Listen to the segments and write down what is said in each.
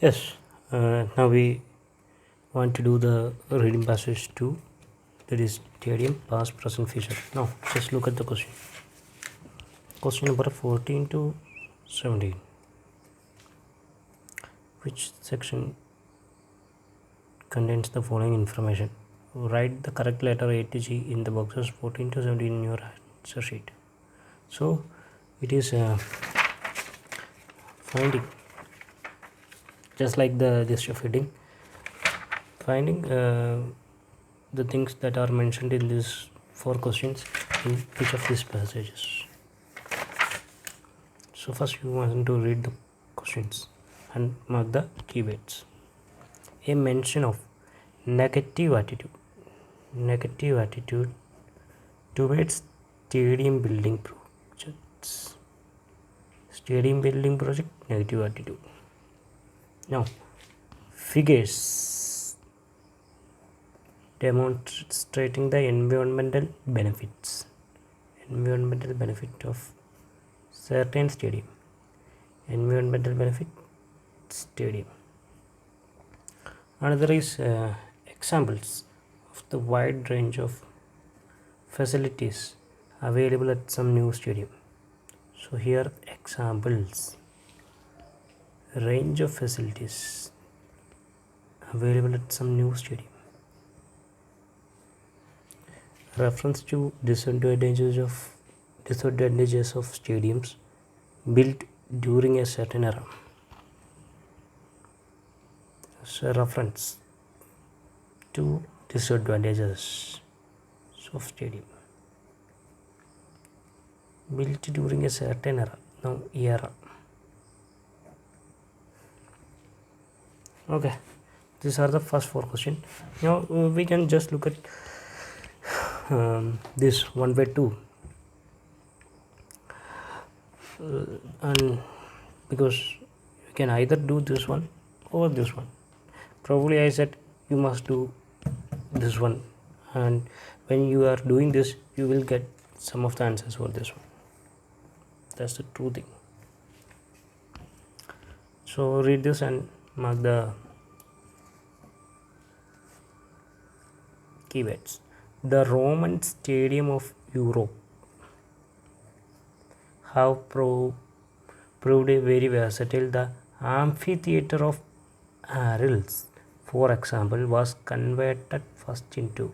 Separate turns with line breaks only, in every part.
Yes, now we want to do the reading passage 2, that is stadium, past, present, future. Now, just look at the question. Question number 14 to 17. Which section contains the following information? Write the correct letter A to G in the boxes 14 to 17 in your answer sheet. So, it is finding, just like the gist of heading, finding the things that are mentioned in these 4 questions in each of these passages. So first you want to read the questions and mark the keywords. A mention of negative attitude towards stadium building projects. Stadium building project, negative attitude. Now, figures demonstrating the environmental benefit of certain stadium. Environmental benefit stadium. Another is examples of the wide range of facilities available at some new stadium. So here examples, range of facilities available at some new stadium. Reference to disadvantages of stadiums built during a certain era. So reference to disadvantages of stadium built during a certain era. Now era. Okay, these are the first 4 questions. Now we can just look at this 1/2, and because you can either do this one or this one. Probably I said you must do this one, and when you are doing this you will get some of the answers for this one. That's the true thing. So read this and mark the keywords. The Roman Stadium of Europe have proved a very versatile. The amphitheater of Arles, for example, was converted first into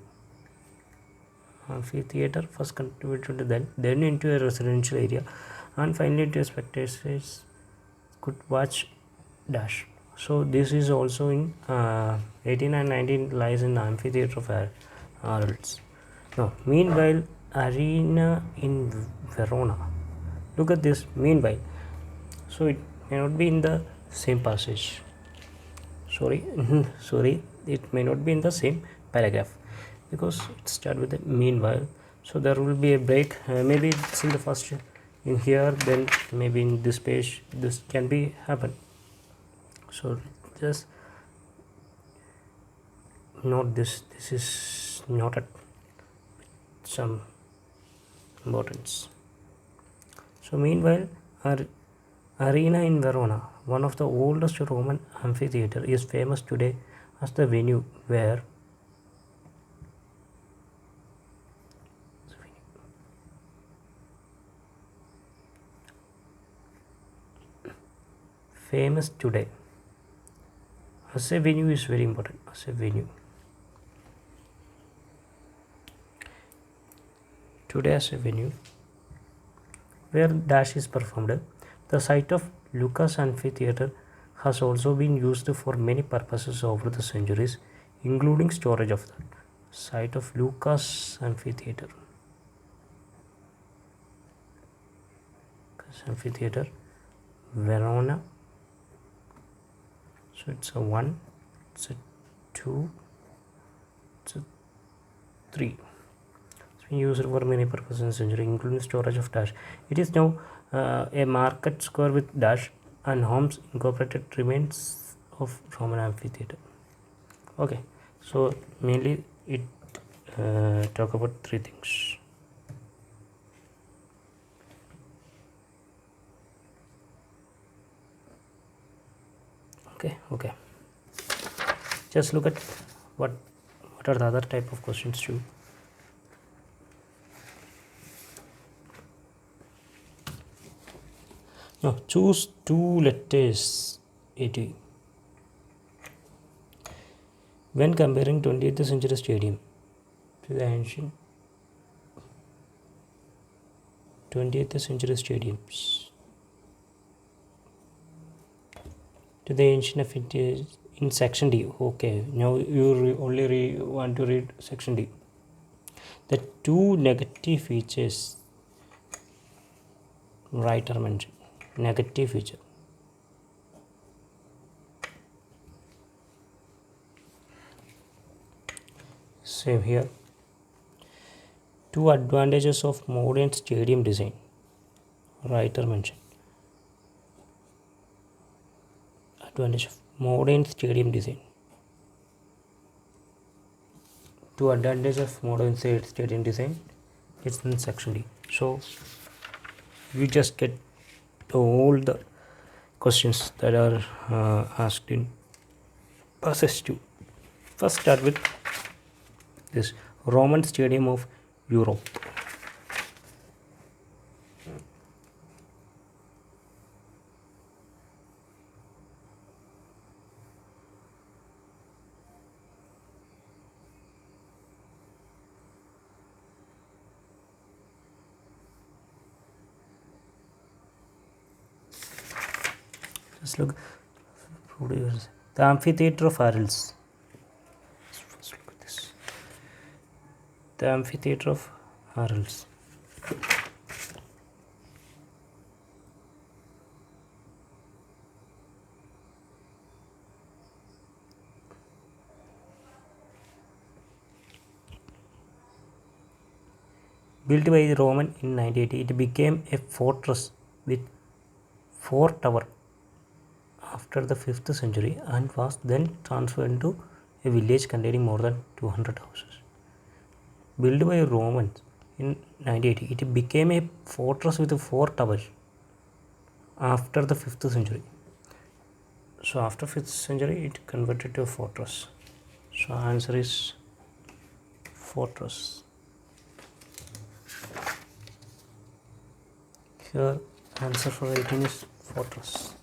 then into a residential area, and finally into a spectators could watch dash. So this is also in 18 and 19 lies in the amphitheater of Arles. Now, meanwhile, arena in Verona. Look at this. Meanwhile, so it may not be in the same passage. Sorry, it may not be in the same paragraph because it starts with the meanwhile. So there will be a break. Maybe it's in the first in here, then maybe in this page. This can be happen. So just note this. This is noted with some importance. So meanwhile, our arena in Verona, one of the oldest Roman amphitheater, is famous today as the venue where famous today as a venue is very important. As a venue today, as a venue where dash is performed. The site of Lucas Amphitheater has also been used for many purposes over the centuries, including storage of that. Site of Lucas Amphitheater. Verona. So it's a 1, it's a 2, it's a 3. It's been used for many purposes in the century, including storage of dash. It is now a market square with dash and homes incorporated remains of Roman amphitheater. Okay, so mainly it talk about 3 things. Okay, just look at what are the other type of questions too. Now choose two letters 80 when comparing 20th century stadium to the ancient 20th century stadiums to the ancient affinities in section D. Okay, now you only want to read section D. The two negative features writer mentioned. Negative feature. Same here. Two advantages of modern stadium design. Writer mentioned. Advantage of modern stadium design. Two advantages of modern stadium design. It's in section D. So you just get all the questions that are asked in passage 2. First start with this Roman Stadium of Europe. Just look. The Amphitheatre of Arles. First look at this. The Amphitheatre of Arles. Built by the Roman in 980, it became a fortress with 4 towers after the 5th century and was then transferred into a village containing more than 200 houses. Built by Romans in 980, it became a fortress with 4 towers after the 5th century. So after 5th century, it converted to a fortress. So answer is fortress. Here answer for 18 is fortress.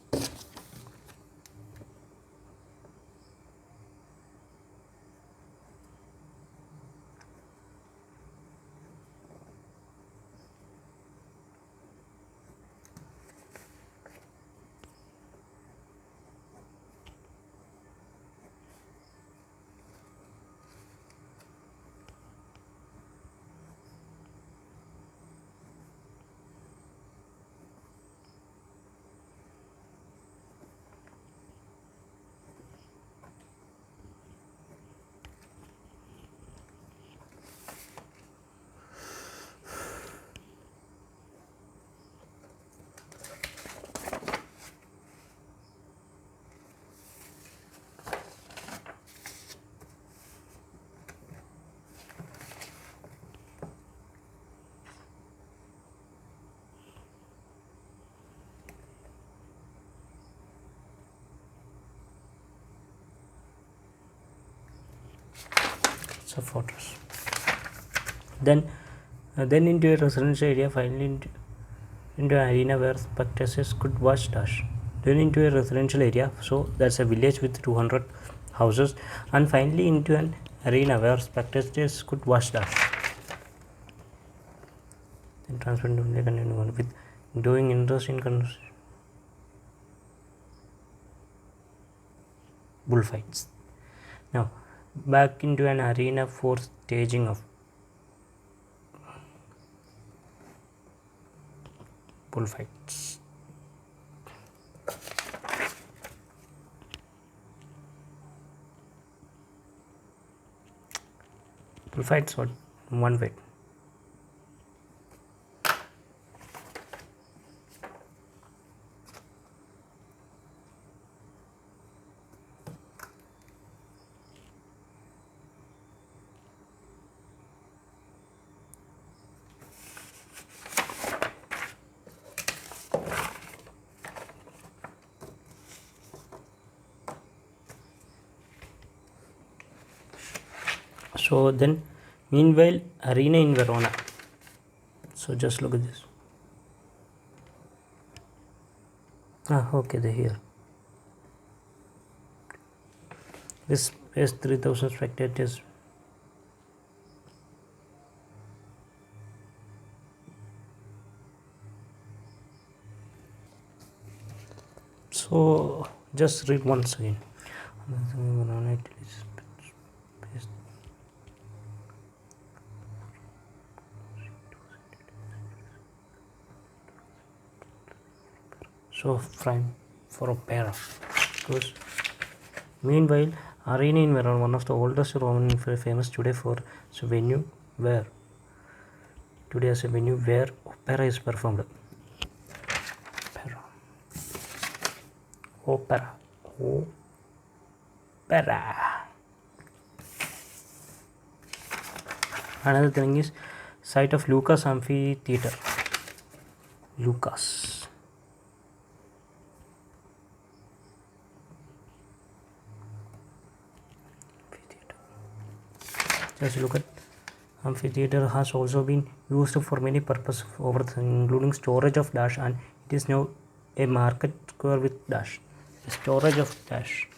It's a fortress. Then into a residential area, finally into an arena where spectators could watch dash. Then into a residential area, so that's a village with 200 houses, and finally into an arena where spectators could watch dash. Then transfer into with doing interest in bullfights. Now back into an arena for staging of bullfights. Bullfights what? One way. So then meanwhile arena in Verona. So just look at this. Okay, they're here. This is 3000 spectators. So just read once again. So frame for opera. Because meanwhile, arena in Verona, one of the oldest Roman famous today for its venue where today as a venue where opera is performed. Opera. Another thing is site of Lucas Amphitheater. Lucas. Just look at amphitheater has also been used for many purposes over including storage of dash, and it is now a market square with dash. Storage of dash.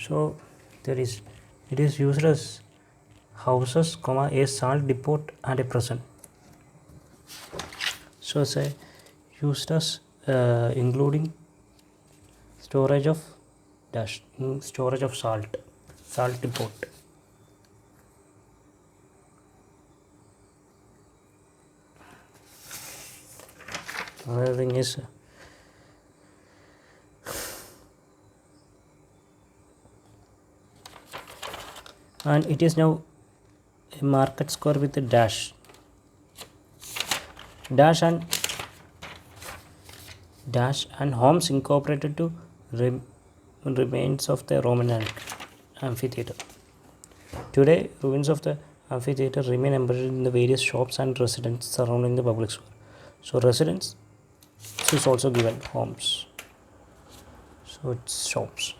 So there is, it is used as houses, a salt depot and a prison. So say used as including storage of dash, storage of salt depot. Another thing is and it is now a market square with a dash and homes incorporated to remains of the Roman amphitheater. Today, ruins of the amphitheater remain embedded in the various shops and residences surrounding the public square. So residence is also given homes. So it's shops.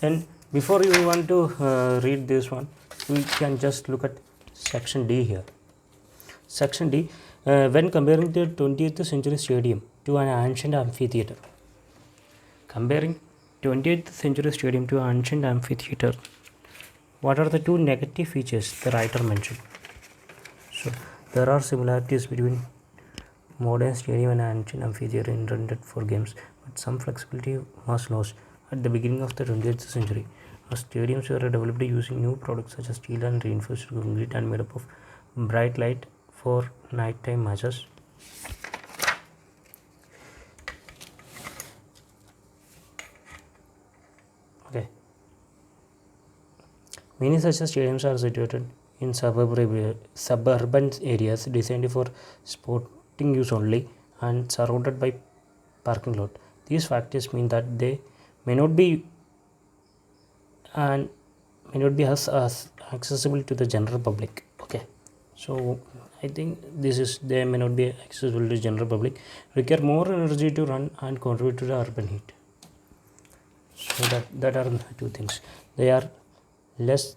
Then before you want to read this one, we can just look at section D here. Section D, when comparing the 20th century stadium to an ancient amphitheater. Comparing 20th century stadium to an ancient amphitheater, what are the two negative features the writer mentioned? So there are similarities between modern stadium and ancient amphitheater intended for games, but some flexibility was lost at the beginning of the 20th century, as stadiums were developed using new products such as steel and reinforced concrete and made up of bright light for nighttime matches. Okay. Many such stadiums are situated in suburban areas designed for sporting use only and surrounded by parking lot. These factors mean that they may not be as accessible to the general public. Okay, so I think this is, they may not be accessible to the general public, require more energy to run and contribute to the urban heat. So that are two things. They are less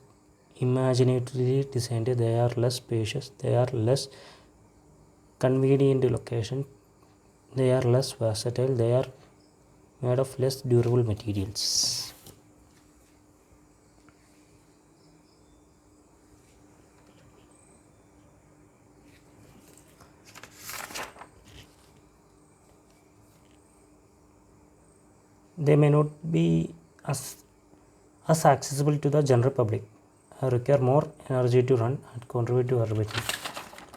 imaginatively designed, they are less spacious, they are less convenient location, they are less versatile, they are made of less durable materials. They may not be as accessible to the general public, require more energy to run and contribute to urban heat.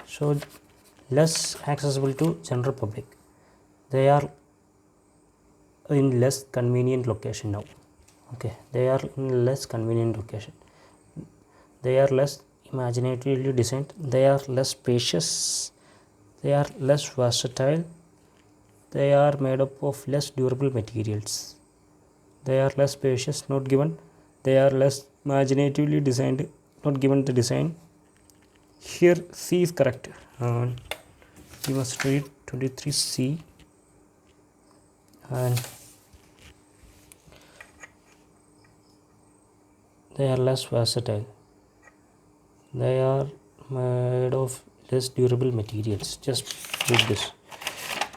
So less accessible to general public. they are in less convenient location now. Okay, they are in less convenient location. They are less imaginatively designed. They are less spacious. They are less versatile. They are made up of less durable materials. They are less spacious, not given. They are less imaginatively designed, not given the design. Here C is correct. We must read 23C. And they are less versatile. They are made of less durable materials. Just read this.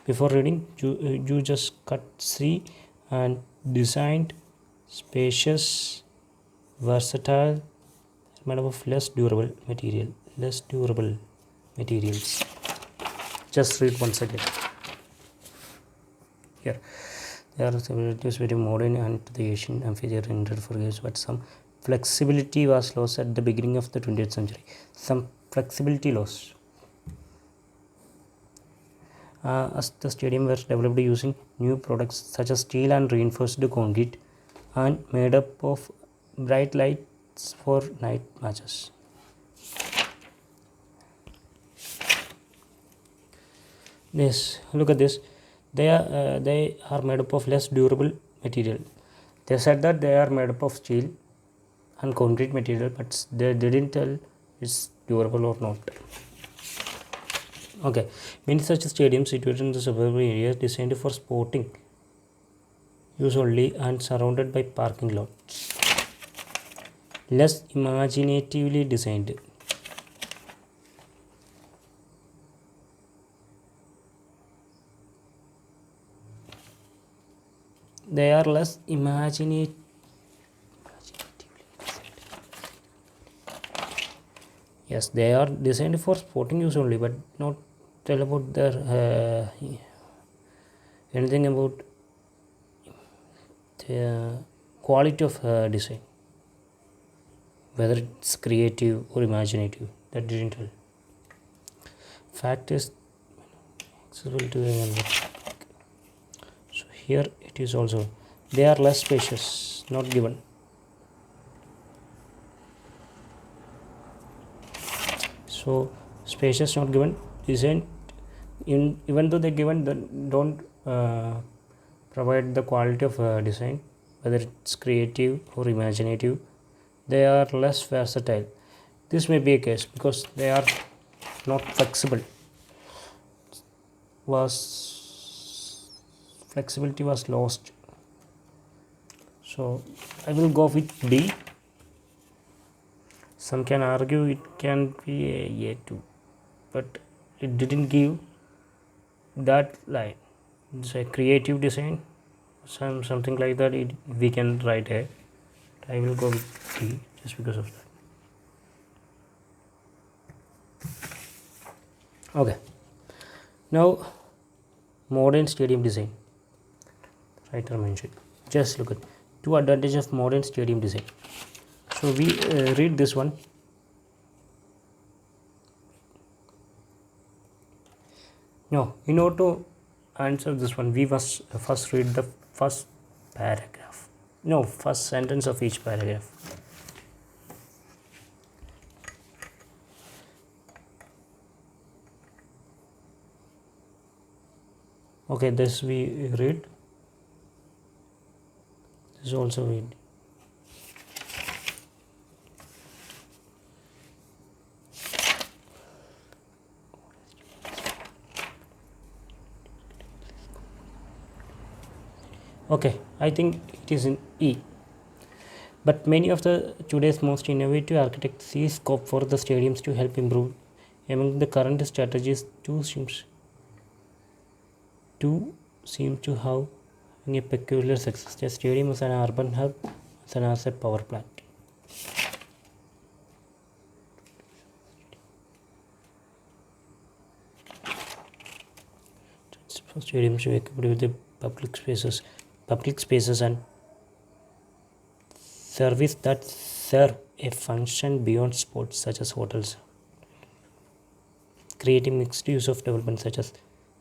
Before reading, you just cut C and designed, spacious, versatile, made up of less durable material. Less durable materials. Just read once again. Here, there are similarities between modern and the Asian amphitheater intended for use, but some flexibility was lost at the beginning of the 20th century. Some flexibility loss. As the stadium were developed using new products such as steel and reinforced concrete and made up of bright lights for night matches. This, look at this. They are made up of less durable material. They said that they are made up of steel and concrete material, but they didn't tell it's durable or not. Okay, many such stadiums situated in the suburban areas designed for sporting use only and surrounded by parking lots. Less imaginatively designed. They are less imaginatively designed. Yes, they are designed for sporting use only, but not tell about their anything about the quality of design, whether it's creative or imaginative. That didn't tell. Fact is accessible to anyone. So here it is also. They are less spacious, not given. So spacious, not given. Design, even though they given, don't provide the quality of design, whether it's creative or imaginative. They are less versatile. This may be a case because they are not flexible. Flexibility was lost. So I will go with D. Some can argue it can be a A2, but it didn't give that line. It's a creative design, something like that. We can write A. I will go with D just because of that. Okay. Now, modern stadium design. Writer mentioned. Just look at 2 advantages of modern stadium design. So we read this one. No, in order to answer this one, we must first read the first paragraph. No, first sentence of each paragraph. Okay, this we read. This also read. Okay, I think it is in E. But many of the today's most innovative architects see scope for the stadiums to help improve. Among the current strategies, two seem to have a peculiar success. The stadium is an urban hub, as an asset power plant. Stadiums are equipped with the public spaces and service that serve a function beyond sports, such as hotels, creating mixed use of development such as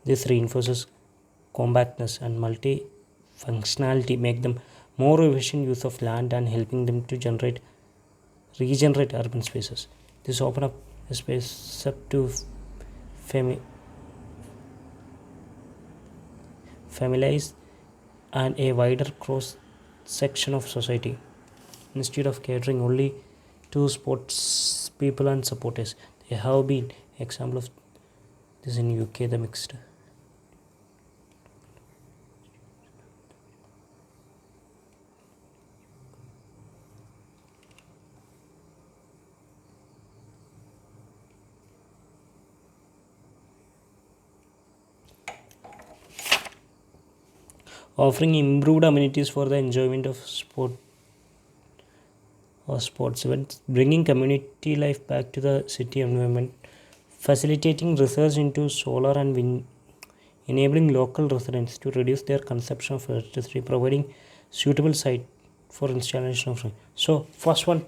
this reinforces compactness, and multi-functionality make them more efficient use of land and helping them to regenerate urban spaces. This open up a space up to families and a wider cross section of society instead of catering only to sports people and supporters. There have been example of this in UK, the mixed. Offering improved amenities for the enjoyment of sports events, bringing community life back to the city environment, facilitating research into solar and wind, enabling local residents to reduce their consumption of electricity, providing suitable site for installation of. So first one,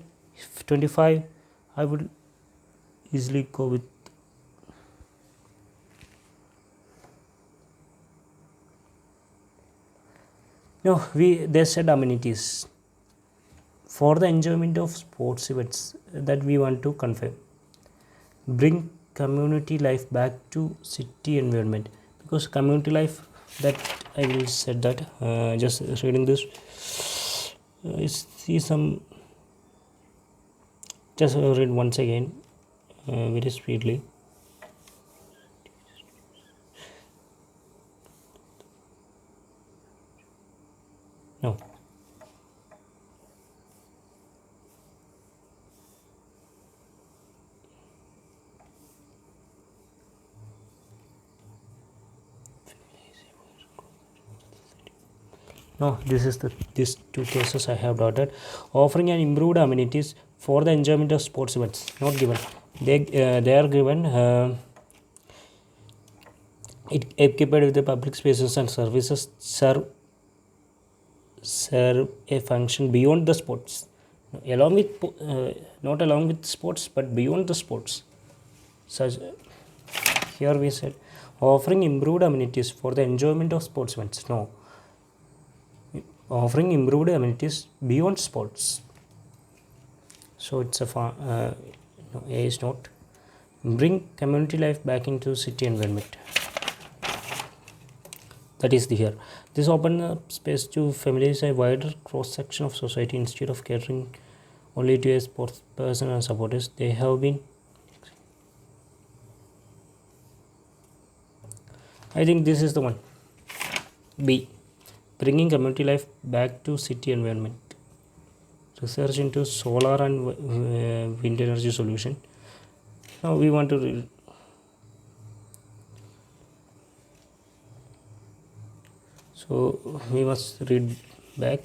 25, I would easily go with. No, they said amenities for the enjoyment of sports events that we want to confirm. Bring community life back to city environment, because community life, that I will said that just reading this see some, just read once again very speedily. No, this is these two cases I have dotted. Offering an improved amenities for the enjoyment of sports events, not given. They are given it equipped with the public spaces and services serve a function beyond the sports, along with not along with sports but beyond the sports. Such here we said offering improved amenities for the enjoyment of sports events. No, offering improved amenities beyond sports. So it's a no, A is not. Bring community life back into city environment. That is the here. This open up space to familiarize a wider cross section of society instead of catering only to a sports person and supporters. They have been. I think this is the one. B. Bringing community life back to city environment. Research into solar and wind energy solution. Now we want to so we must read back.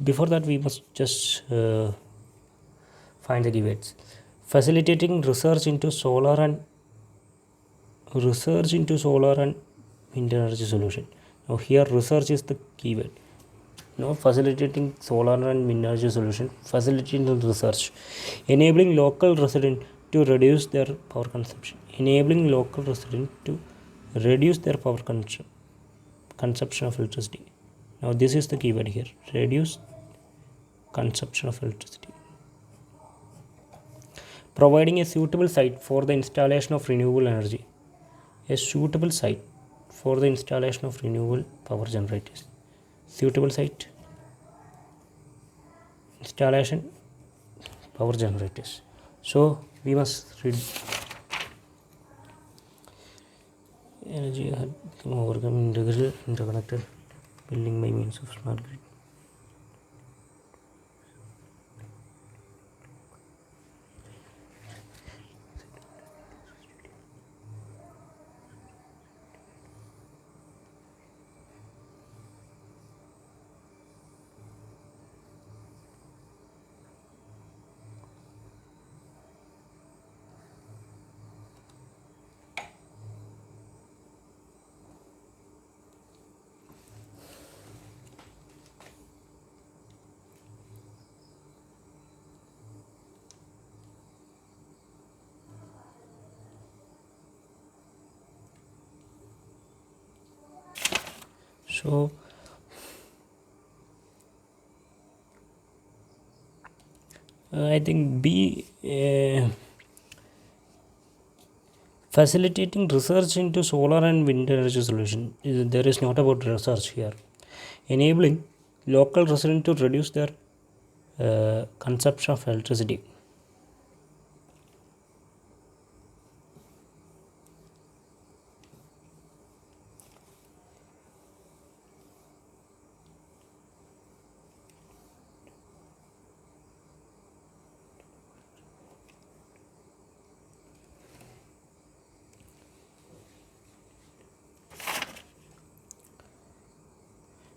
Before that we must just find the keywords. Facilitating research into solar and wind energy solution. Now here research is the keyword. Now facilitating solar and wind energy solution, facilitating research, enabling local resident to reduce their power consumption, enabling local resident to reduce their power consumption of electricity. Now this is the keyword here, reduce consumption of electricity. Providing a suitable site for the installation of renewable energy, a suitable site for the installation of renewable power generators. Suitable site, installation, power generators. So we must read energy had become overcome integral interconnected building by means of smart grid. So I think B, facilitating research into solar and wind energy solution. There is not about research here. Enabling local residents to reduce their consumption of electricity.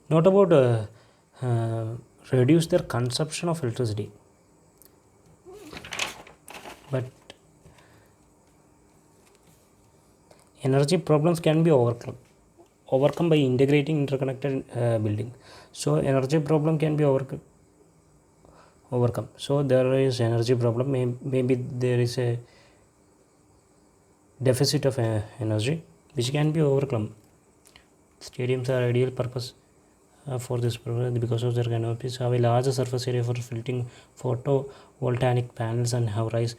Not about reduce their consumption of electricity, but energy problems can be overcome by integrating interconnected building. So energy problem can be overcome. So there is energy problem, maybe there is a deficit of energy which can be overcome. Stadiums are ideal purpose for this purpose because of their canopies have a large surface area for filtering photovoltaic panels and have rise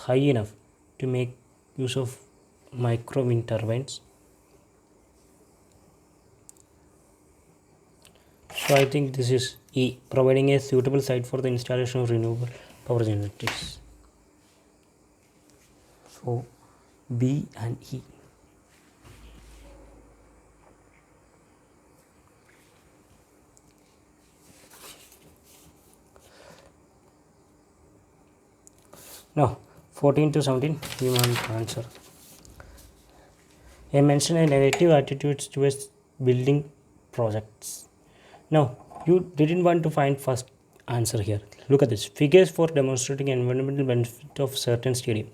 high enough to make use of micro wind turbines. So I think this is E, providing a suitable site for the installation of renewable power generators. So B and E. Now 14 to 17 you want to answer. I mentioned a negative attitudes towards building projects. Now you didn't want to find first answer here. Look at this. Figures for demonstrating environmental benefit of certain stadium.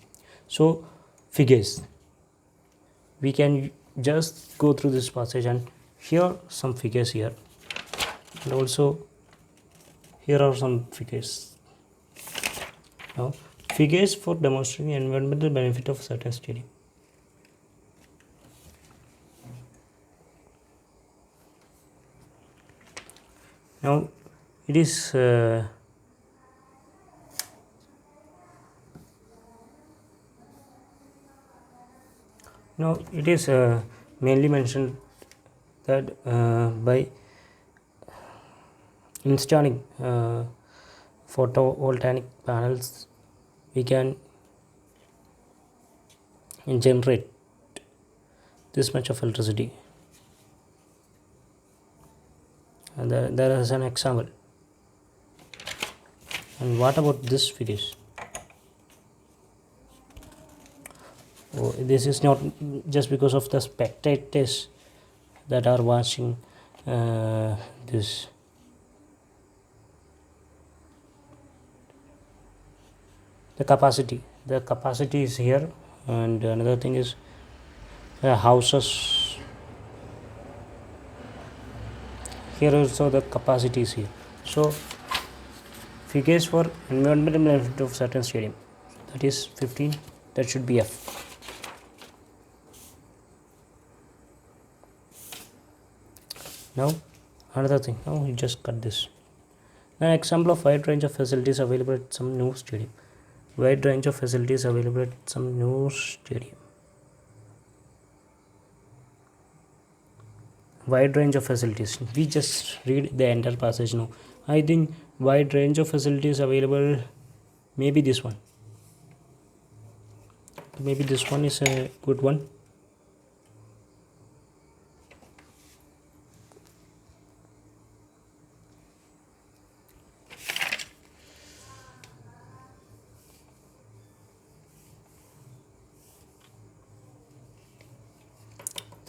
So figures. We can just go through this passage and here some figures here. And also here are some figures. Now figures for demonstrating environmental benefit of certain stadium. Now it is mainly mentioned that by installing photovoltaic panels we can generate this much of electricity, and there is an example. And what about this figures? Oh, this is not just because of the spectators that are watching this. The capacity is here, and another thing is houses. Here also the capacity is here. So figures for environmental benefit of certain stadium, that is 15, that should be F. Now another thing, now we just cut this. An example of wide range of facilities available at some new stadium. Wide range of facilities available at some new stadium. Wide range of facilities. We just read the entire passage now. I think wide range of facilities available, maybe this one. Maybe this one is a good one.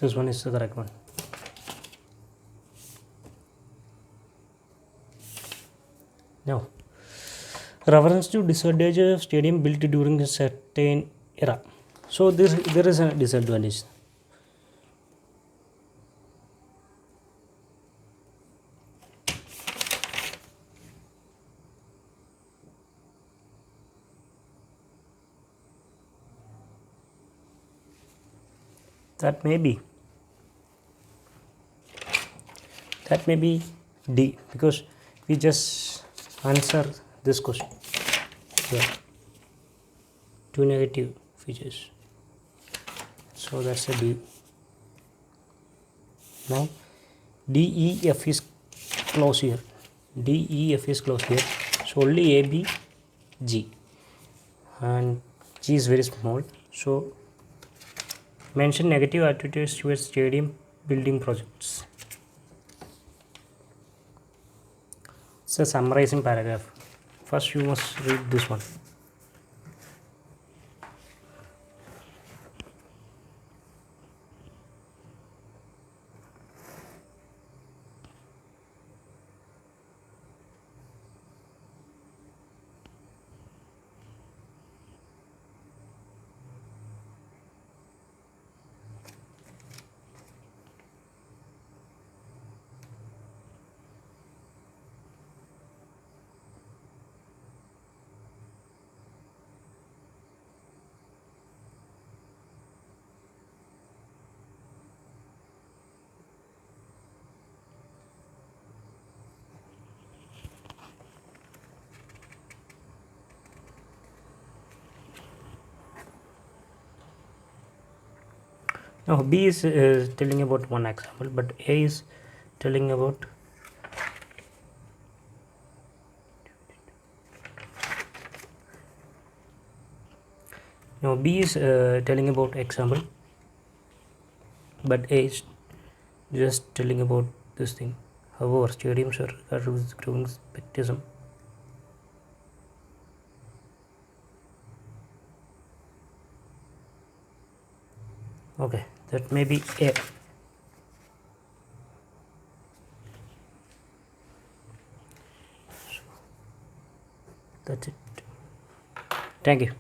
This one is the correct one. Now, reference to disadvantage of stadium built during a certain era. So there is a disadvantage. That may be. that may be D, because we just answer this question here, two negative features, so that's a D. Now DEF is close here, DEF is close here, so only AB, G, and G is very small. So mention negative attitudes towards stadium building projects. It's a summarizing paragraph. First you must read this one. Now B is telling about one example, but A is telling about B is telling about example, but A is just telling about this thing. However, stadiums are regarded with growing skepticism. Okay, that may be A. That's it. Thank you.